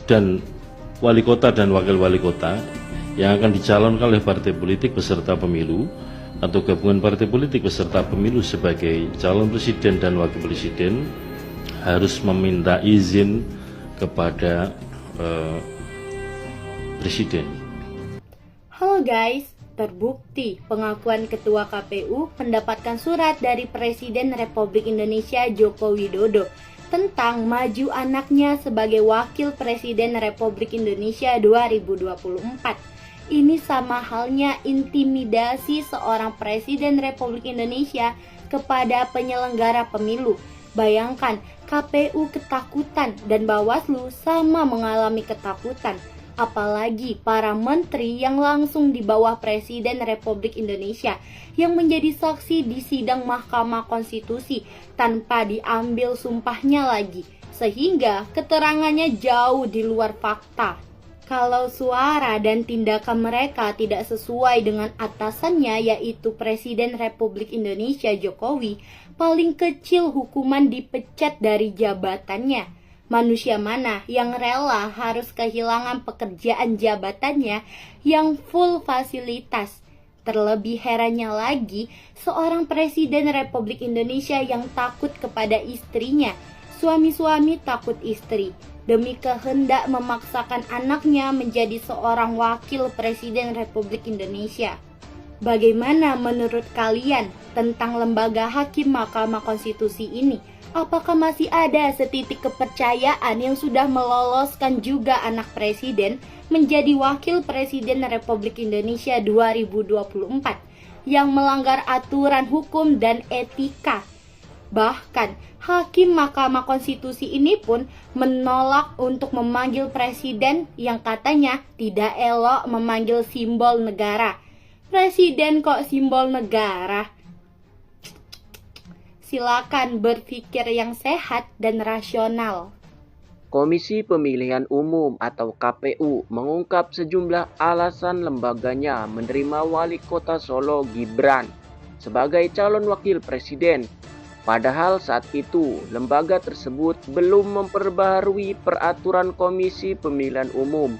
dan wali kota dan wakil wali kota yang akan dicalonkan oleh partai politik peserta pemilu atau gabungan partai politik peserta pemilu sebagai calon presiden dan wakil presiden harus meminta izin kepada presiden. Halo guys, terbukti pengakuan Ketua KPU mendapatkan surat dari Presiden Republik Indonesia Joko Widodo tentang maju anaknya sebagai Wakil Presiden Republik Indonesia 2024. Ini sama halnya intimidasi seorang Presiden Republik Indonesia kepada penyelenggara pemilu. Bayangkan, KPU ketakutan dan Bawaslu sama mengalami ketakutan. Apalagi para menteri yang langsung di bawah Presiden Republik Indonesia yang menjadi saksi di sidang Mahkamah Konstitusi tanpa diambil sumpahnya lagi, sehingga keterangannya jauh di luar fakta. Kalau suara dan tindakan mereka tidak sesuai dengan atasannya, yaitu Presiden Republik Indonesia Jokowi, paling kecil hukuman dipecat dari jabatannya. Manusia mana yang rela harus kehilangan pekerjaan jabatannya yang full fasilitas? Terlebih herannya lagi, seorang Presiden Republik Indonesia yang takut kepada istrinya. Suami-suami takut istri demi kehendak memaksakan anaknya menjadi seorang wakil Presiden Republik Indonesia. Bagaimana menurut kalian tentang lembaga hakim Mahkamah Konstitusi ini? Apakah masih ada setitik kepercayaan yang sudah meloloskan juga anak presiden menjadi wakil Presiden Republik Indonesia 2024 yang melanggar aturan hukum dan etika? Bahkan, hakim Mahkamah Konstitusi ini pun menolak untuk memanggil presiden yang katanya tidak elok memanggil simbol negara. Presiden kok simbol negara? Silakan berpikir yang sehat dan rasional. Komisi Pemilihan Umum atau KPU mengungkap sejumlah alasan lembaganya menerima Wali Kota Solo Gibran sebagai calon wakil presiden. Padahal saat itu lembaga tersebut belum memperbaharui peraturan Komisi Pemilihan Umum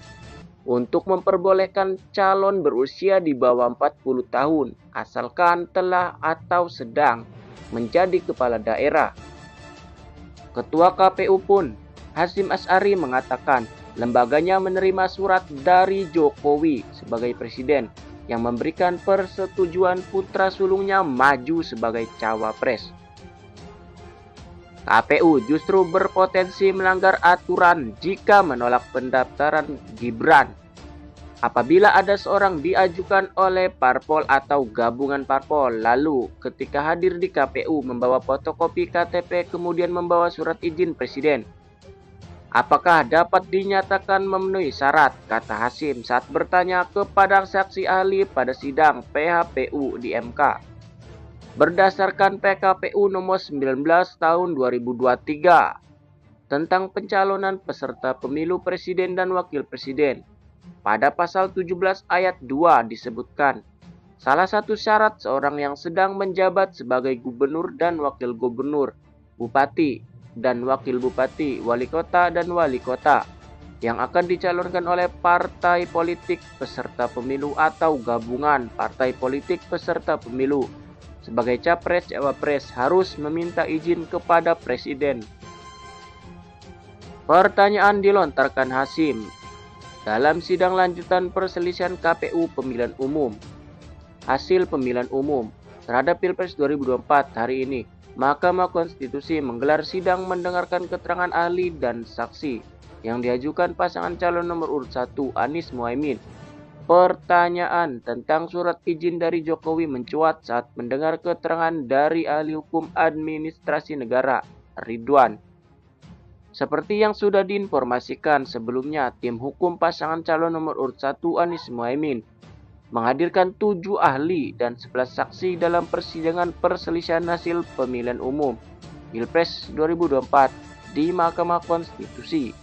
untuk memperbolehkan calon berusia di bawah 40 tahun asalkan telah atau sedang menjadi kepala daerah. Ketua KPU pun, Hasyim Asy'ari, mengatakan lembaganya menerima surat dari Jokowi sebagai presiden yang memberikan persetujuan putra sulungnya maju sebagai cawapres. KPU justru berpotensi melanggar aturan jika menolak pendaftaran Gibran. Apabila ada seorang diajukan oleh parpol atau gabungan parpol, lalu ketika hadir di KPU membawa fotokopi KTP kemudian membawa surat izin presiden, apakah dapat dinyatakan memenuhi syarat? Kata Hasyim saat bertanya kepada saksi ahli pada sidang PHPU di MK. Berdasarkan PKPU nomor 19 tahun 2023 tentang pencalonan peserta pemilu presiden dan wakil presiden, pada pasal 17 ayat 2 disebutkan, salah satu syarat seorang yang sedang menjabat sebagai gubernur dan wakil gubernur, bupati dan wakil bupati, wali kota dan wali kota yang akan dicalonkan oleh partai politik peserta pemilu atau gabungan partai politik peserta pemilu sebagai capres cawapres harus meminta izin kepada presiden. Pertanyaan dilontarkan Hasyim dalam sidang lanjutan perselisihan KPU pemilihan umum. Hasil pemilihan umum terhadap Pilpres 2024 hari ini, Mahkamah Konstitusi menggelar sidang mendengarkan keterangan ahli dan saksi yang diajukan pasangan calon nomor urut 1 Anies Mohaimin. Pertanyaan tentang surat izin dari Jokowi mencuat saat mendengar keterangan dari ahli hukum administrasi negara, Ridwan. Seperti yang sudah diinformasikan sebelumnya, tim hukum pasangan calon nomor urut 1 Anies Mohaimin menghadirkan 7 ahli dan 11 saksi dalam persidangan perselisihan hasil pemilihan umum Pilpres 2024 di Mahkamah Konstitusi.